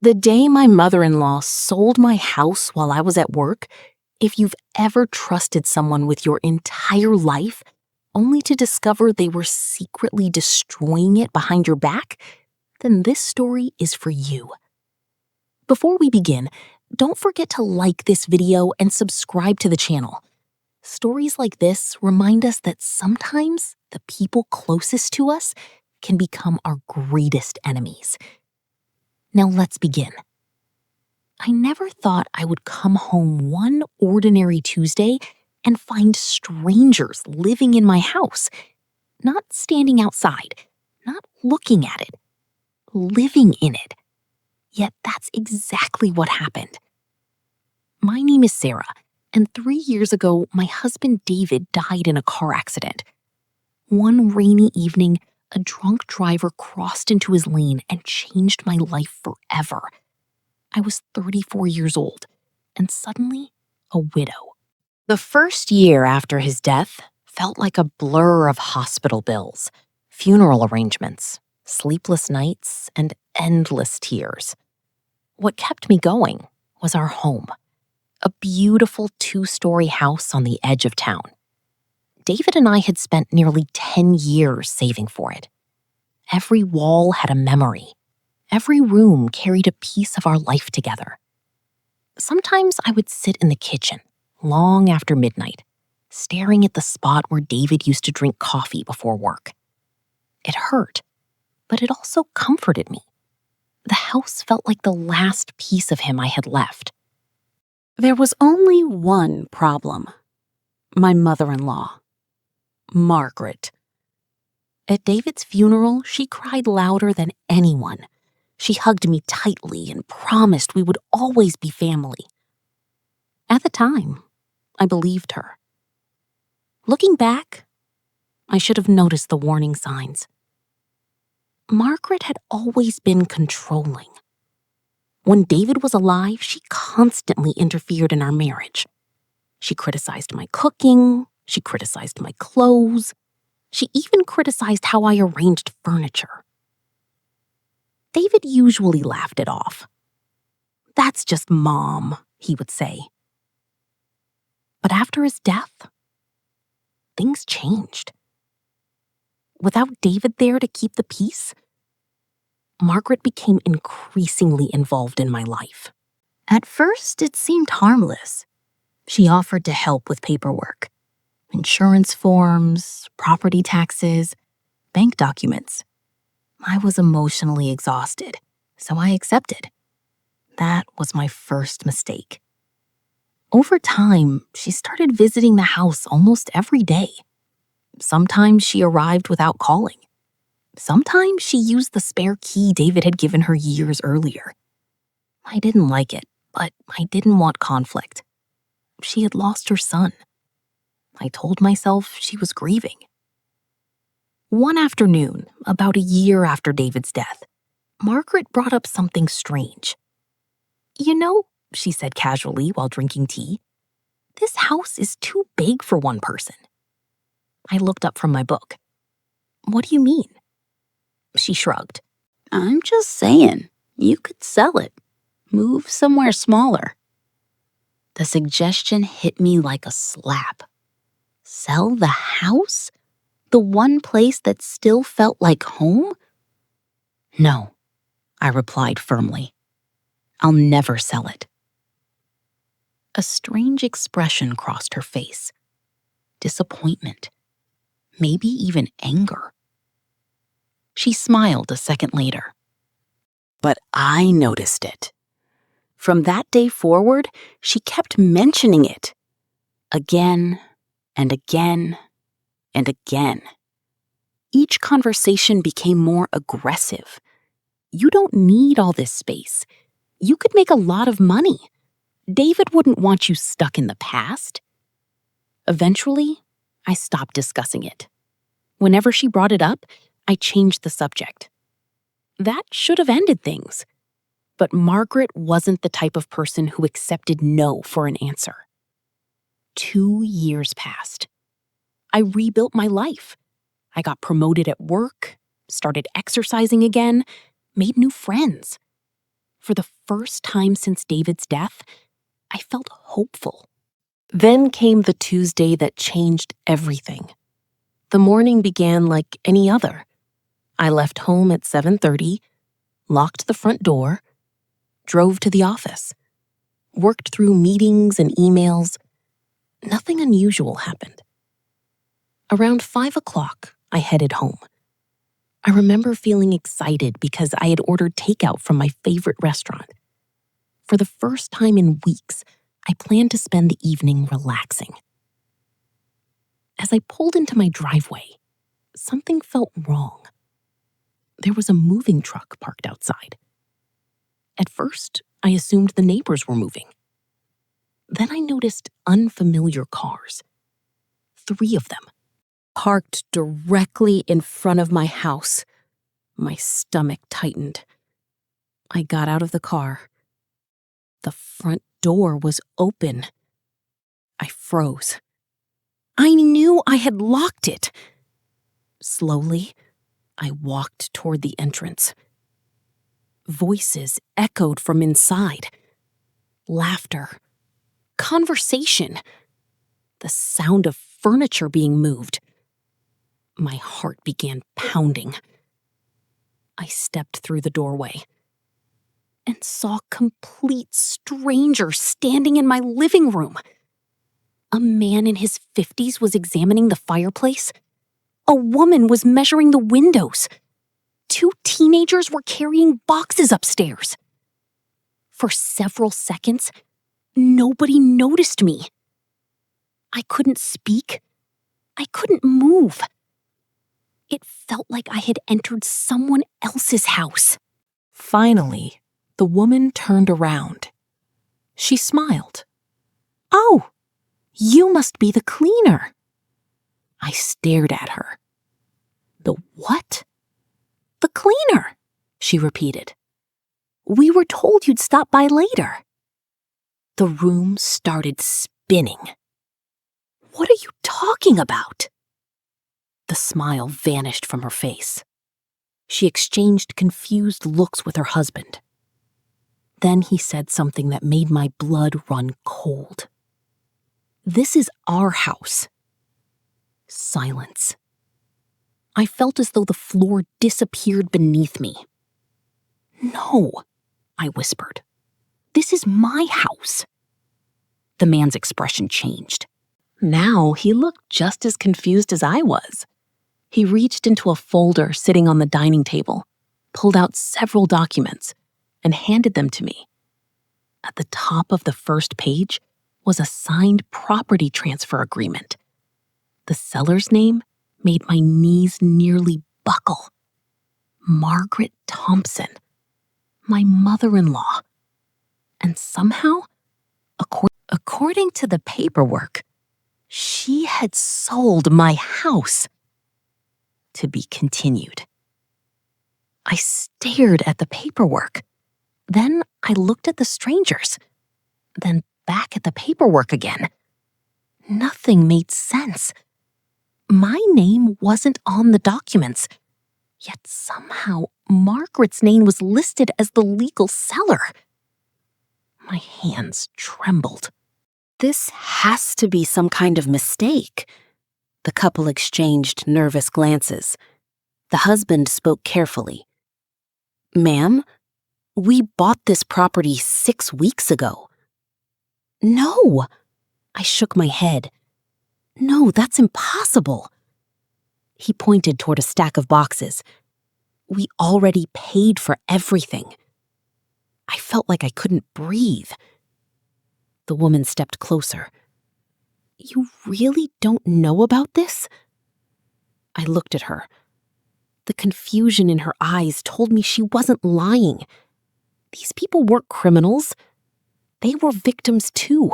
The day my mother-in-law sold my house while I was at work, if you've ever trusted someone with your entire life, only to discover they were secretly destroying it behind your back, then this story is for you. Before we begin, don't forget to like this video and subscribe to the channel. Stories like this remind us that sometimes the people closest to us can become our greatest enemies. Now let's begin. I never thought I would come home one ordinary Tuesday and find strangers living in my house, not standing outside, not looking at it, living in it. Yet that's exactly what happened. My name is Sarah, and 3 years ago, my husband David died in a car accident. One rainy evening, a drunk driver crossed into his lane and changed my life forever. I was 34 years old, and suddenly, a widow. The first year after his death felt like a blur of hospital bills, funeral arrangements, sleepless nights, and endless tears. What kept me going was our home, a beautiful 2-story house on the edge of town. David and I had spent nearly 10 years saving for it. Every wall had a memory. Every room carried a piece of our life together. Sometimes I would sit in the kitchen, long after midnight, staring at the spot where David used to drink coffee before work. It hurt, but it also comforted me. The house felt like the last piece of him I had left. There was only one problem. My mother-in-law, Margaret. At David's funeral, she cried louder than anyone. She hugged me tightly and promised we would always be family. At the time, I believed her. Looking back, I should have noticed the warning signs. Margaret had always been controlling. When David was alive, she constantly interfered in our marriage. She criticized my cooking, she criticized my clothes, she even criticized how I arranged furniture. David usually laughed it off. "That's just Mom," he would say. But after his death, things changed. Without David there to keep the peace, Margaret became increasingly involved in my life. At first, it seemed harmless. She offered to help with paperwork, insurance forms, property taxes, bank documents. I was emotionally exhausted, so I accepted. That was my first mistake. Over time, she started visiting the house almost every day. Sometimes she arrived without calling. Sometimes she used the spare key David had given her years earlier. I didn't like it, but I didn't want conflict. She had lost her son. I told myself she was grieving. One afternoon, about a year after David's death, Margaret brought up something strange. "You know," she said casually while drinking tea, "this house is too big for one person." I looked up from my book. "What do you mean?" She shrugged. "I'm just saying, you could sell it. Move somewhere smaller." The suggestion hit me like a slap. Sell the house? The one place that still felt like home? "No," I replied firmly. "I'll never sell it." A strange expression crossed her face. Disappointment. Maybe even anger. She smiled a second later. But I noticed it. From that day forward, she kept mentioning it. Again and again and again. Each conversation became more aggressive. "You don't need all this space. You could make a lot of money. David wouldn't want you stuck in the past." Eventually, I stopped discussing it. Whenever she brought it up, I changed the subject. That should have ended things. But Margaret wasn't the type of person who accepted no for an answer. 2 years passed. I rebuilt my life. I got promoted at work, started exercising again, made new friends. For the first time since David's death, I felt hopeful. Then came the Tuesday that changed everything. The morning began like any other. I left home at 7:30, locked the front door, drove to the office, worked through meetings and emails. Nothing unusual happened. Around 5 o'clock, I headed home. I remember feeling excited because I had ordered takeout from my favorite restaurant. For the first time in weeks, I planned to spend the evening relaxing. As I pulled into my driveway, something felt wrong. There was a moving truck parked outside. At first, I assumed the neighbors were moving. Then I noticed unfamiliar cars. 3 of them, parked directly in front of my house. My stomach tightened. I got out of the car. The front door was open. I froze. I knew I had locked it. Slowly, I walked toward the entrance. Voices echoed from inside. Laughter. Conversation. The sound of furniture being moved. My heart began pounding. I stepped through the doorway and saw complete strangers standing in my living room. A man in his 50s was examining the fireplace. A woman was measuring the windows. 2 teenagers were carrying boxes upstairs. For several seconds, nobody noticed me. I couldn't speak. I couldn't move. It felt like I had entered someone else's house. Finally, the woman turned around. She smiled. "Oh, you must be the cleaner." I stared at her. "The what?" "The cleaner," she repeated. "We were told you'd stop by later." The room started spinning. "What are you talking about?" The smile vanished from her face. She exchanged confused looks with her husband. Then he said something that made my blood run cold. "This is our house." Silence. I felt as though the floor disappeared beneath me. "No," I whispered. "This is my house." The man's expression changed. Now he looked just as confused as I was. He reached into a folder sitting on the dining table, pulled out several documents, and handed them to me. At the top of the first page was a signed property transfer agreement. The seller's name made my knees nearly buckle. Margaret Thompson, my mother-in-law. And somehow, according to the paperwork, she had sold my house. To be continued. I stared at the paperwork. Then I looked at the strangers. Then back at the paperwork again. Nothing made sense. My name wasn't on the documents, yet somehow Margaret's name was listed as the legal seller. My hands trembled. This has to be some kind of mistake. The couple exchanged nervous glances. The husband spoke carefully. "Ma'am, we bought this property 6 weeks ago." "No!" I shook my head. "No, that's impossible." He pointed toward a stack of boxes. "We already paid for everything." I felt like I couldn't breathe. The woman stepped closer. "You really don't know about this?" I looked at her. The confusion in her eyes told me she wasn't lying. These people weren't criminals. They were victims too,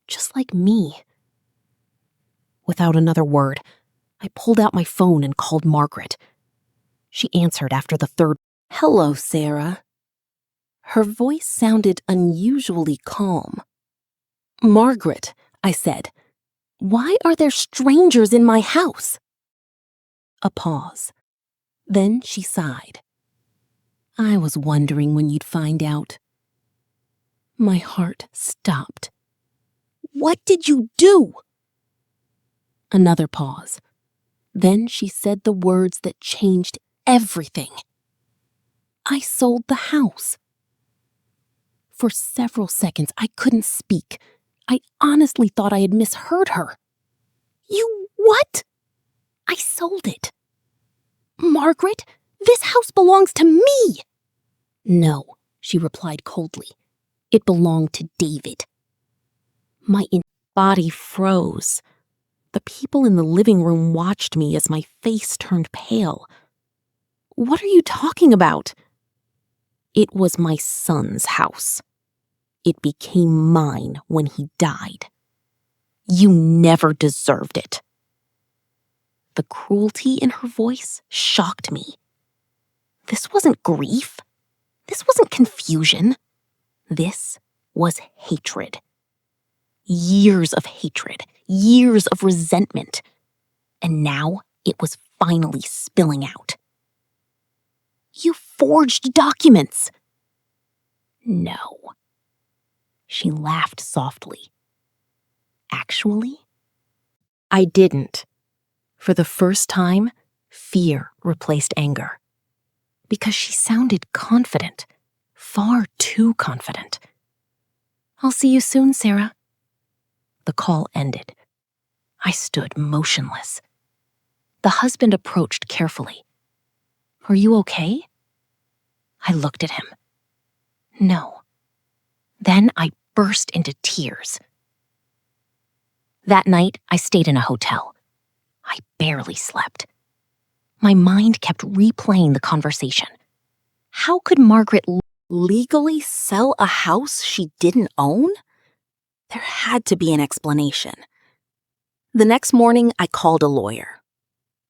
just like me. Without another word, I pulled out my phone and called Margaret. She answered after the third, "Hello, Sarah." Her voice sounded unusually calm. "Margaret," I said, "why are there strangers in my house?" A pause. Then she sighed. I was wondering when you'd find out. My heart stopped. What did you do? Another pause. Then she said the words that changed everything. I sold the house. For several seconds, I couldn't speak. I honestly thought I had misheard her. You what? I sold it. Margaret, this house belongs to me. No, she replied coldly. It belonged to David. My body froze. The people in the living room watched me as my face turned pale. What are you talking about? It was my son's house. It became mine when he died. You never deserved it. The cruelty in her voice shocked me. This wasn't grief. This wasn't confusion. This was hatred. Years of hatred, years of resentment. And now it was finally spilling out. You forged documents. No. She laughed softly. Actually, I didn't. For the first time, fear replaced anger. Because she sounded confident, far too confident. I'll see you soon, Sarah. The call ended. I stood motionless. The husband approached carefully. Are you okay? I looked at him. No. Then I burst into tears. That night, I stayed in a hotel. I barely slept. My mind kept replaying the conversation. How could Margaret legally sell a house she didn't own? There had to be an explanation. The next morning, I called a lawyer.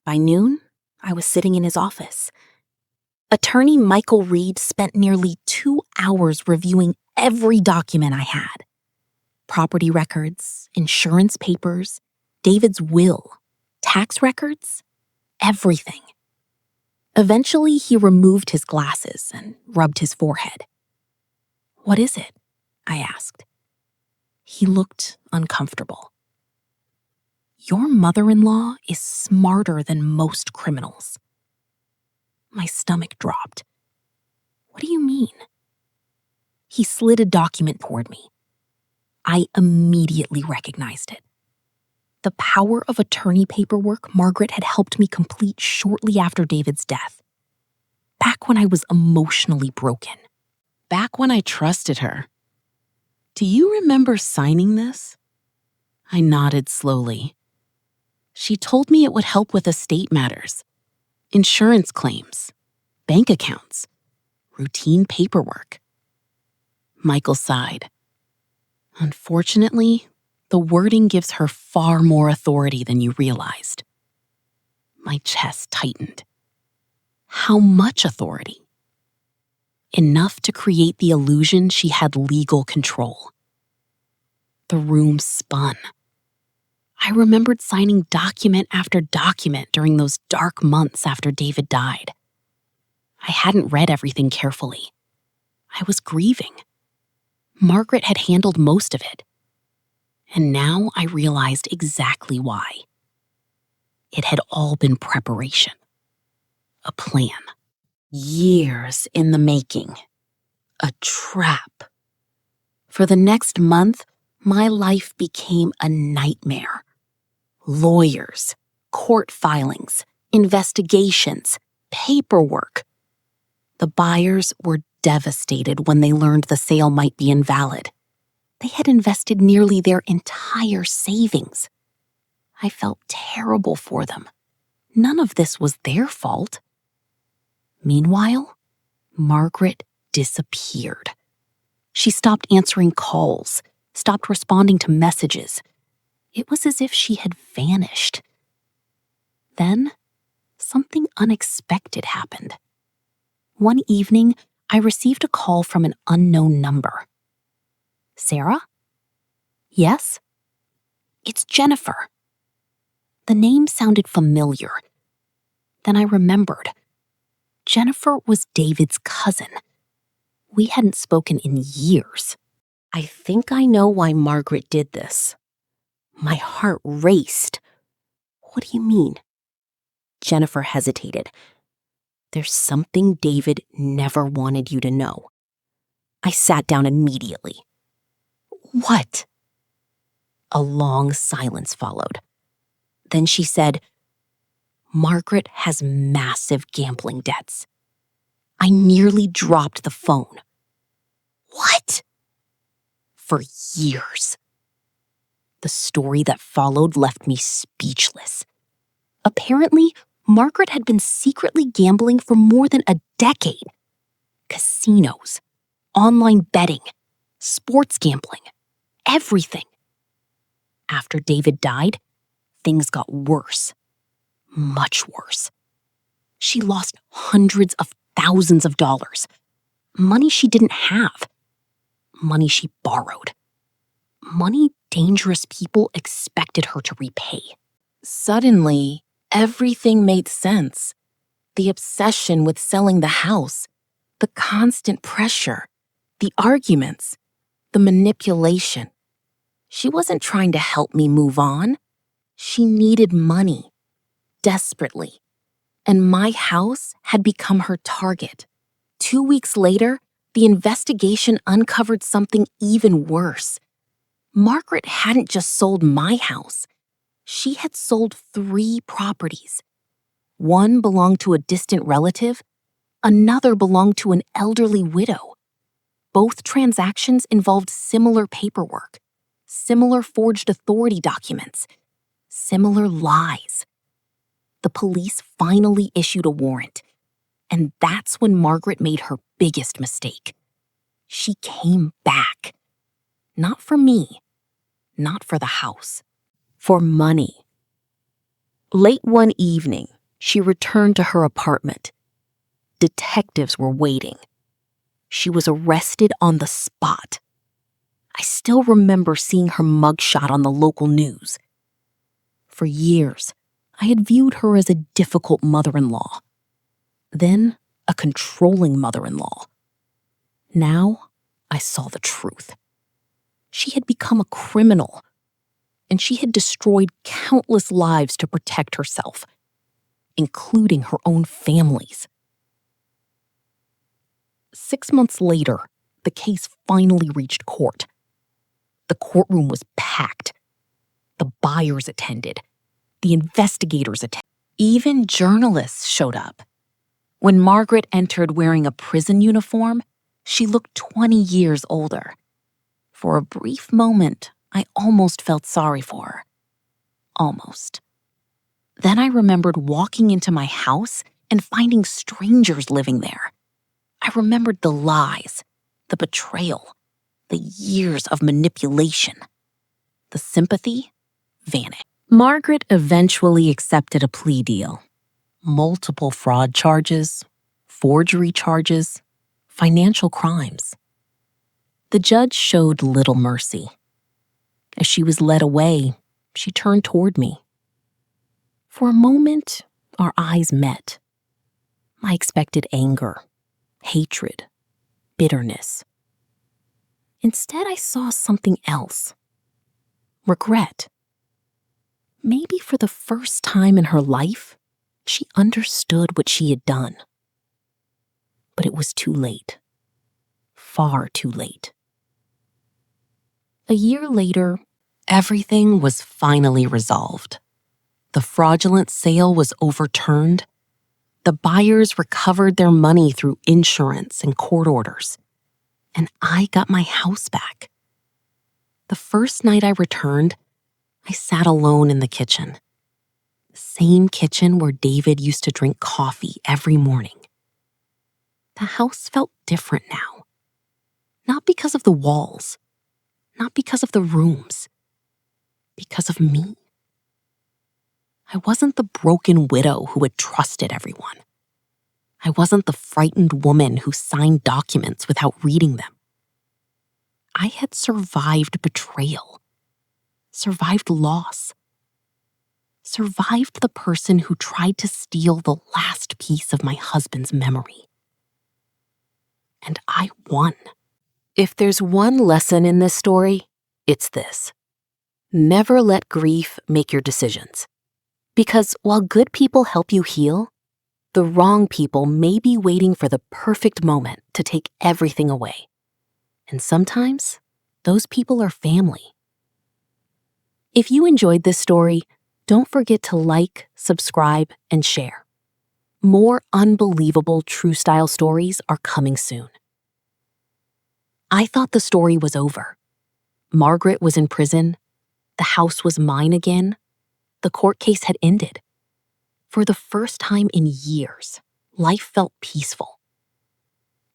By noon, I was sitting in his office. Attorney Michael Reed spent nearly 2 hours reviewing every document I had. Property records, insurance papers, David's will, tax records, everything. Eventually, he removed his glasses and rubbed his forehead. What is it? I asked. He looked uncomfortable. Your mother-in-law is smarter than most criminals. My stomach dropped. What do you mean? He slid a document toward me. I immediately recognized it. The power of attorney paperwork Margaret had helped me complete shortly after David's death. Back when I was emotionally broken. Back when I trusted her. Do you remember signing this? I nodded slowly. She told me it would help with estate matters, insurance claims, bank accounts, routine paperwork. Michael sighed. Unfortunately, the wording gives her far more authority than you realized. My chest tightened. How much authority? Enough to create the illusion she had legal control. The room spun. I remembered signing document after document during those dark months after David died. I hadn't read everything carefully. I was grieving. Margaret had handled most of it. And now I realized exactly why. It had all been preparation. A plan. Years in the making. A trap. For the next month, my life became a nightmare. Lawyers, court filings, investigations, paperwork. The buyers were devastated when they learned the sale might be invalid. They had invested nearly their entire savings. I felt terrible for them. None of this was their fault. Meanwhile, Margaret disappeared. She stopped answering calls, stopped responding to messages. It was as if she had vanished. Then, something unexpected happened. One evening, I received a call from an unknown number. Sarah? Yes? It's Jennifer. The name sounded familiar. Then I remembered. Jennifer was David's cousin. We hadn't spoken in years. I think I know why Margaret did this. My heart raced. What do you mean? Jennifer hesitated. There's something David never wanted you to know. I sat down immediately. What? A long silence followed. Then she said, Margaret has massive gambling debts. I nearly dropped the phone. What? For years. The story that followed left me speechless. Apparently, Margaret had been secretly gambling for more than a decade. Casinos, online betting, sports gambling, everything. After David died, things got worse. Much worse. She lost hundreds of thousands of dollars. Money she didn't have. Money she borrowed. Money dangerous people expected her to repay. Suddenly, everything made sense. The obsession with selling the house, the constant pressure, the arguments, the manipulation. She wasn't trying to help me move on. She needed money, desperately. And my house had become her target. 2 weeks later, the investigation uncovered something even worse. Margaret hadn't just sold my house. She had sold 3 properties. One belonged to a distant relative, another belonged to an elderly widow. Both transactions involved similar paperwork, similar forged authority documents, similar lies. The police finally issued a warrant, and that's when Margaret made her biggest mistake. She came back. Not for me, not for the house, for money. Late one evening, she returned to her apartment. Detectives were waiting. She was arrested on the spot. I still remember seeing her mugshot on the local news. For years, I had viewed her as a difficult mother-in-law. Then, a controlling mother-in-law. Now, I saw the truth. She had become a criminal, and she had destroyed countless lives to protect herself, including her own family's. 6 months later, the case finally reached court. The courtroom was packed. The buyers attended. The investigators attended. Even journalists showed up. When Margaret entered wearing a prison uniform, she looked 20 years older. For a brief moment, I almost felt sorry for her. Almost. Then I remembered walking into my house and finding strangers living there. I remembered the lies, the betrayal, the years of manipulation. The sympathy vanished. Margaret eventually accepted a plea deal. Multiple fraud charges, forgery charges, financial crimes. The judge showed little mercy. As she was led away, she turned toward me. For a moment, our eyes met. I expected anger, hatred, bitterness. Instead, I saw something else. Regret. Maybe for the first time in her life, she understood what she had done. But it was too late. Far too late. A year later, everything was finally resolved. The fraudulent sale was overturned. The buyers recovered their money through insurance and court orders. And I got my house back. The first night I returned, I sat alone in the kitchen. The same kitchen where David used to drink coffee every morning. The house felt different now. Not because of the walls, not because of the rooms, because of me. I wasn't the broken widow who had trusted everyone. I wasn't the frightened woman who signed documents without reading them. I had survived betrayal, survived loss, survived the person who tried to steal the last piece of my husband's memory. And I won. If there's one lesson in this story, it's this. Never let grief make your decisions. Because while good people help you heal, the wrong people may be waiting for the perfect moment to take everything away. And sometimes, those people are family. If you enjoyed this story, don't forget to like, subscribe, and share. More unbelievable true-style stories are coming soon. I thought the story was over. Margaret was in prison. The house was mine again. The court case had ended. For the first time in years, life felt peaceful.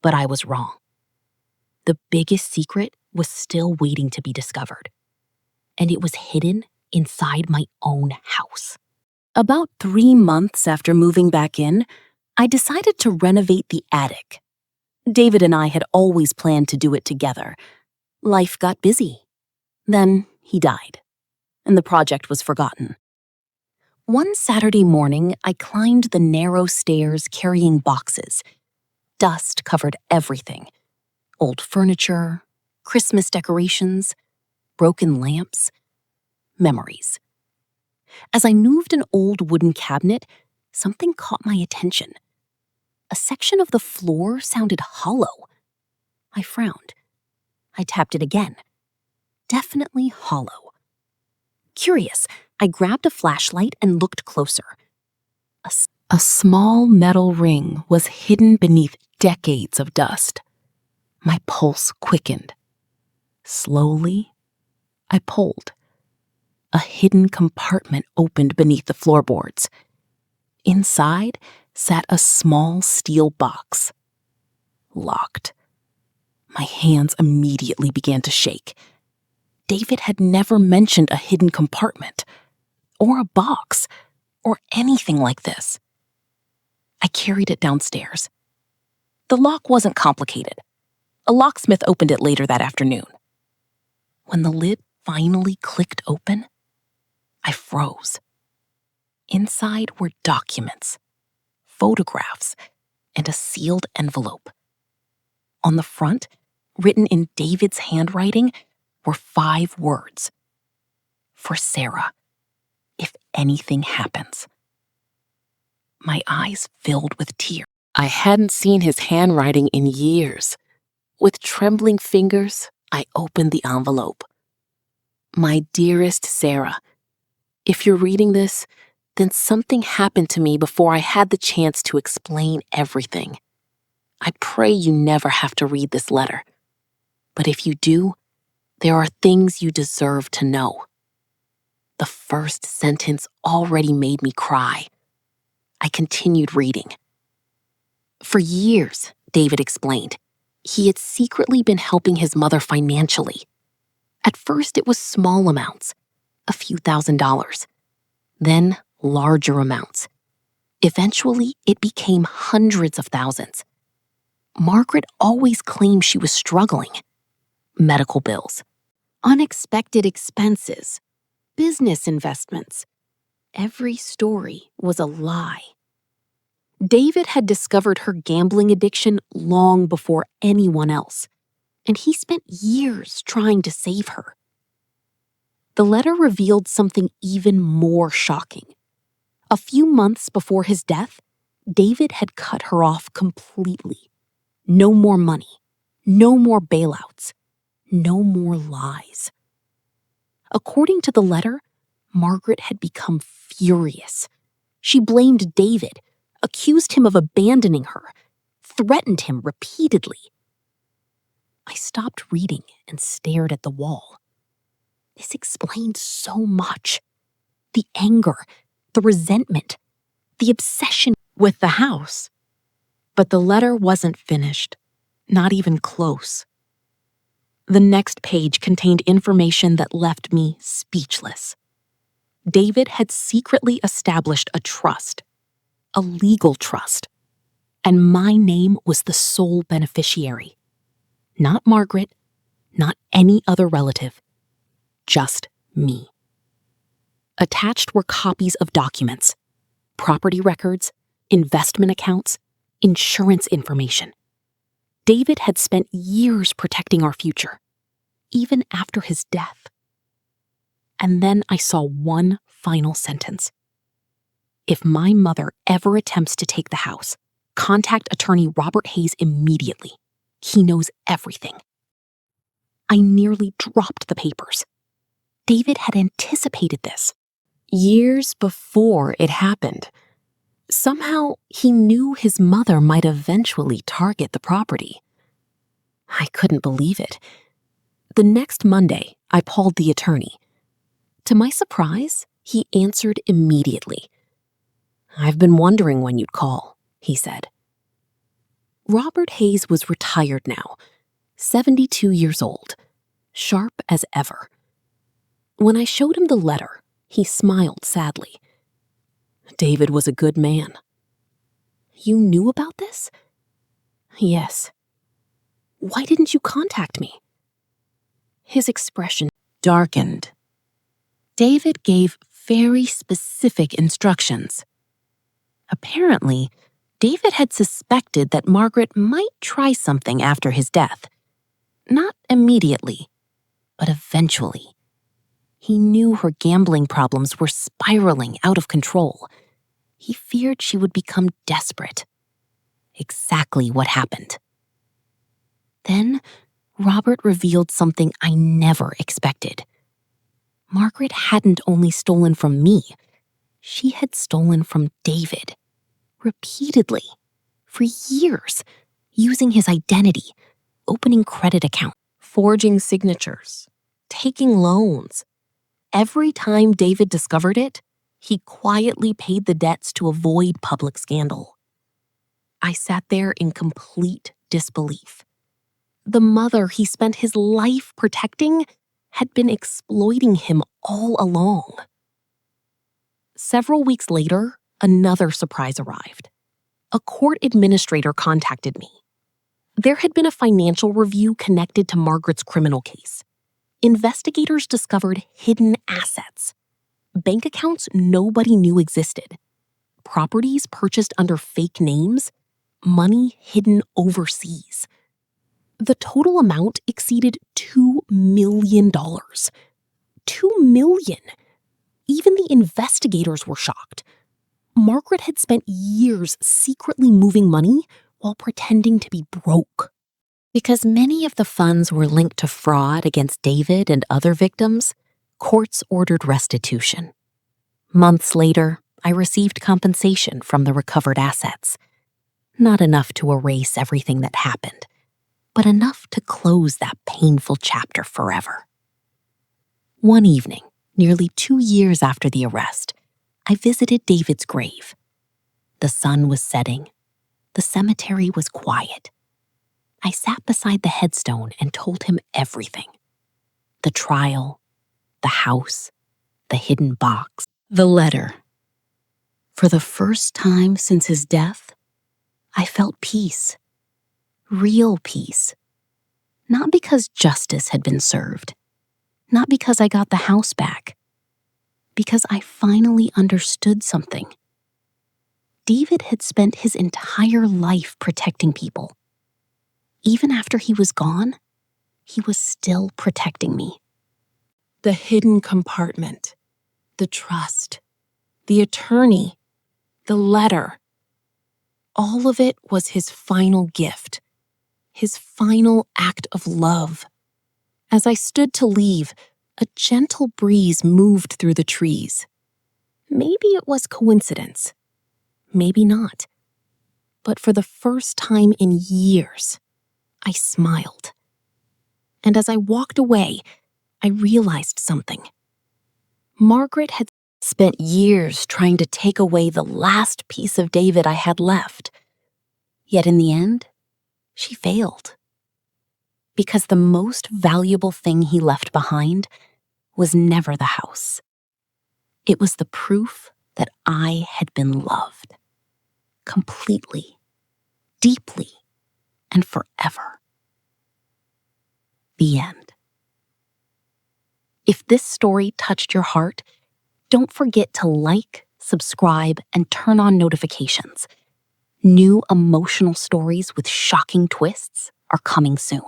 But I was wrong. The biggest secret was still waiting to be discovered. And it was hidden inside my own house. About 3 months after moving back in, I decided to renovate the attic. David and I had always planned to do it together. Life got busy. Then he died, and the project was forgotten. One Saturday morning, I climbed the narrow stairs carrying boxes. Dust covered everything. Old furniture, Christmas decorations, broken lamps, memories. As I moved an old wooden cabinet, something caught my attention. A section of the floor sounded hollow. I frowned. I tapped it again. Definitely hollow. Curious, I grabbed a flashlight and looked closer. A small metal ring was hidden beneath decades of dust. My pulse quickened. Slowly, I pulled. A hidden compartment opened beneath the floorboards. Inside sat a small steel box. Locked. My hands immediately began to shake. David had never mentioned a hidden compartment, or a box, or anything like this. I carried it downstairs. The lock wasn't complicated. A locksmith opened it later that afternoon. When the lid finally clicked open, I froze. Inside were documents, photographs, and a sealed envelope. On the front, written in David's handwriting, were 5 words. For Sarah, if anything happens. My eyes filled with tears. I hadn't seen his handwriting in years. With trembling fingers, I opened the envelope. My dearest Sarah, if you're reading this, then something happened to me before I had the chance to explain everything. I pray you never have to read this letter. But if you do, there are things you deserve to know. The first sentence already made me cry. I continued reading. For years, David explained, he had secretly been helping his mother financially. At first, it was small amounts, a few $1,000s. Then, larger amounts. Eventually, it became hundreds of thousands. Margaret always claimed she was struggling. Medical bills, unexpected expenses, business investments. Every story was a lie. David had discovered her gambling addiction long before anyone else, and he spent years trying to save her. The letter revealed something even more shocking. A few months before his death, David had cut her off completely. No more money, no more bailouts, no more lies. According to the letter, Margaret had become furious. She blamed David, accused him of abandoning her, threatened him repeatedly. I stopped reading and stared at the wall. This explained so much. The anger, the resentment, the obsession with the house. But the letter wasn't finished, not even close. The next page contained information that left me speechless. David had secretly established a trust, a legal trust, and my name was the sole beneficiary. Not Margaret, not any other relative, just me. Attached were copies of documents, property records, investment accounts, insurance information. David had spent years protecting our future, even after his death. And then I saw one final sentence. If my mother ever attempts to take the house, contact attorney Robert Hayes immediately. He knows everything. I nearly dropped the papers. David had anticipated this years before it happened. Somehow, he knew his mother might eventually target the property. I couldn't believe it. The next Monday, I called the attorney. To my surprise, he answered immediately. "I've been wondering when you'd call," he said. Robert Hayes was retired now, 72 years old, sharp as ever. When I showed him the letter, he smiled sadly. David was a good man. "You knew about this?" "Yes." "Why didn't you contact me?" His expression darkened. David gave very specific instructions. Apparently, David had suspected that Margaret might try something after his death. Not immediately, but eventually. He knew her gambling problems were spiraling out of control. He feared she would become desperate. Exactly what happened. Then, Robert revealed something I never expected. Margaret hadn't only stolen from me, she had stolen from David. Repeatedly. For years. Using his identity, opening credit accounts, forging signatures, taking loans. Every time David discovered it, he quietly paid the debts to avoid public scandal. I sat there in complete disbelief. The mother he spent his life protecting had been exploiting him all along. Several weeks later, another surprise arrived. A court administrator contacted me. There had been a financial review connected to Margaret's criminal case. Investigators discovered hidden assets, bank accounts nobody knew existed, properties purchased under fake names, money hidden overseas. The total amount exceeded $2 million. $2 million! Even the investigators were shocked. Margaret had spent years secretly moving money while pretending to be broke. Because many of the funds were linked to fraud against David and other victims, courts ordered restitution. Months later, I received compensation from the recovered assets. Not enough to erase everything that happened, but enough to close that painful chapter forever. One evening, nearly 2 years after the arrest, I visited David's grave. The sun was setting. The cemetery was quiet. I sat beside the headstone and told him everything. The trial, the house, the hidden box, the letter. For the first time since his death, I felt peace. Real peace. Not because justice had been served. Not because I got the house back. Because I finally understood something. David had spent his entire life protecting people. Even after he was gone, he was still protecting me. The hidden compartment, the trust, the attorney, the letter. All of it was his final gift, his final act of love. As I stood to leave, a gentle breeze moved through the trees. Maybe it was coincidence. Maybe not. But for the first time in years, I smiled. And as I walked away, I realized something. Margaret had spent years trying to take away the last piece of David I had left. Yet in the end, she failed. Because the most valuable thing he left behind was never the house. It was the proof that I had been loved. Completely, deeply, and forever. The end. If this story touched your heart, Don't forget to like, subscribe, and turn on notifications. New emotional stories with shocking twists are coming soon.